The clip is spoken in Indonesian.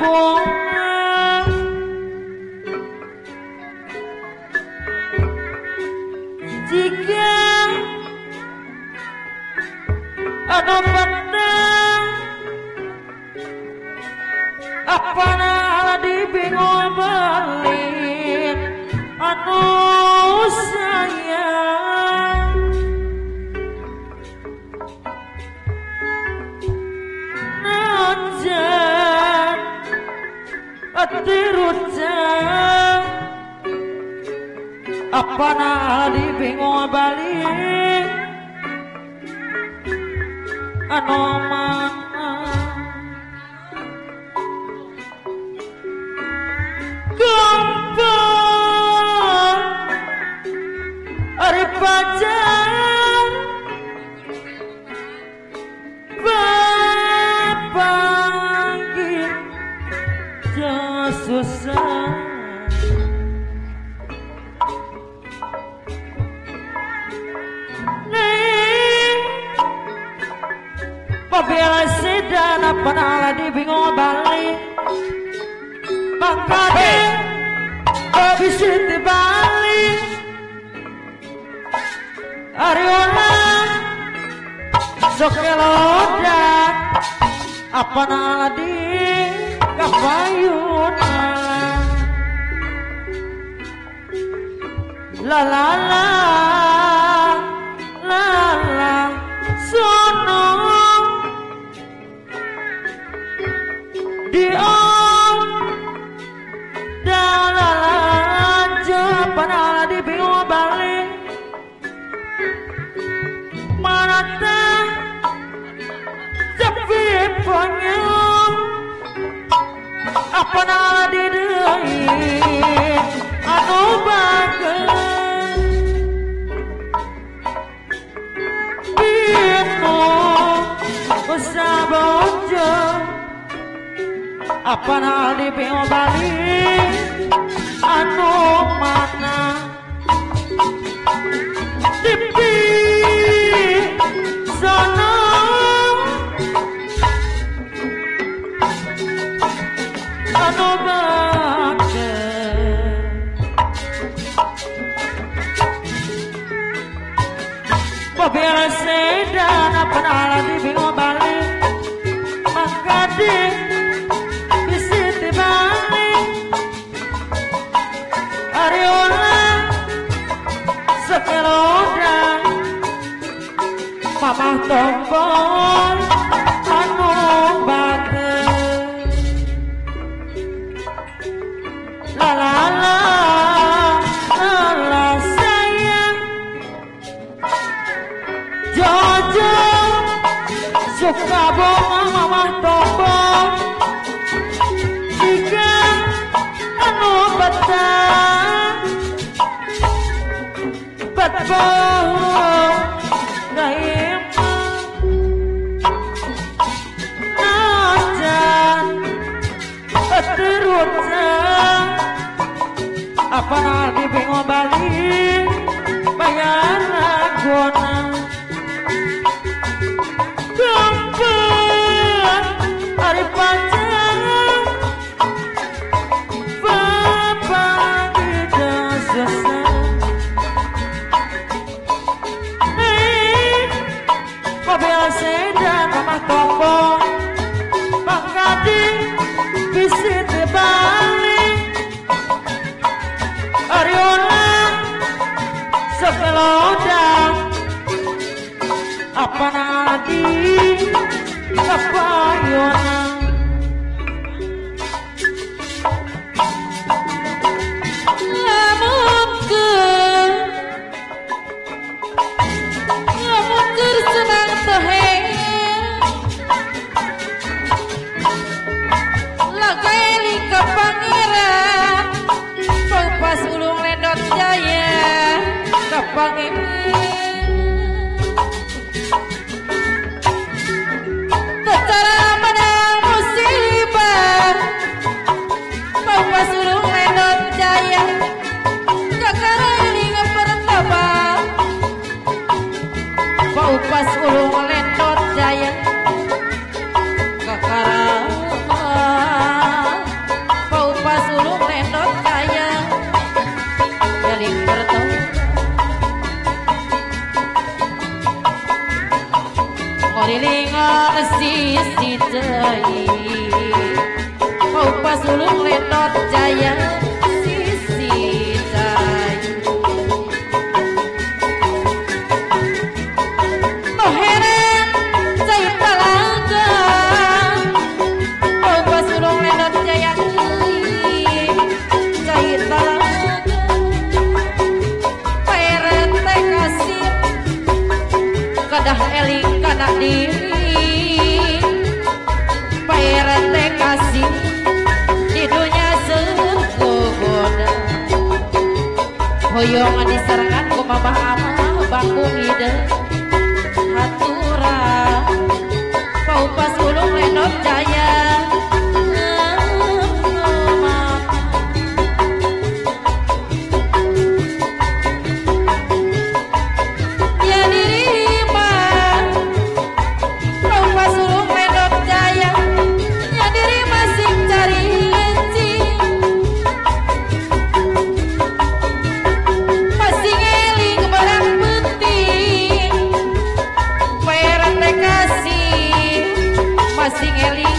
bunga jika ada petang apa nala dibingung balik anu sayang najan hati rujang apa nala dibingung balik anu mana gampang hari pacar bapanggil jangan susah Pabila sedan apa nala dibingung balik Mangkade bisa dibalik Ariola sok elodan apa nala di kapayunan la la la la la sono di om dalalan jawaban ala di bingung balik mana teh sepi ponyong apa nala di deui anu bageus bingung usah bojo apa nal di bingung balik anu mana tipi sono anu bageus pabila sedan apa nal di bingung balik mangkade Ariola sekelodan mamah tombol anu bageus la la la la la sayang Jojo suka bunga mamah tombol jika anu betah betbohong naima najan terutang apa nanti bingung balik bayar laguna gampang hari pacaran bapak tidak susah Pabila sedan mamah tombol mangkade bisa dibalik Ariola sekelodan apa nadi kapayunan lamun senang teheng lagu eling ke pangeran kau pas ulung lendot jaya ke pangeran secara menang musibah kau pas ulung lendot jaya ke eling ke pertama kau pas ulung lendot jaya kakara sisi cai mau pasulung Lenot Jaya sisi cai oh heren cai talaga mau pasulung Lenot Jaya cai talaga perete kasih kadah eling kana diri perete kasih didunya segogoda hoyongan diserangan ku mamah amah bangkung ide hatura pau pasulung Lenot Jaya masing eling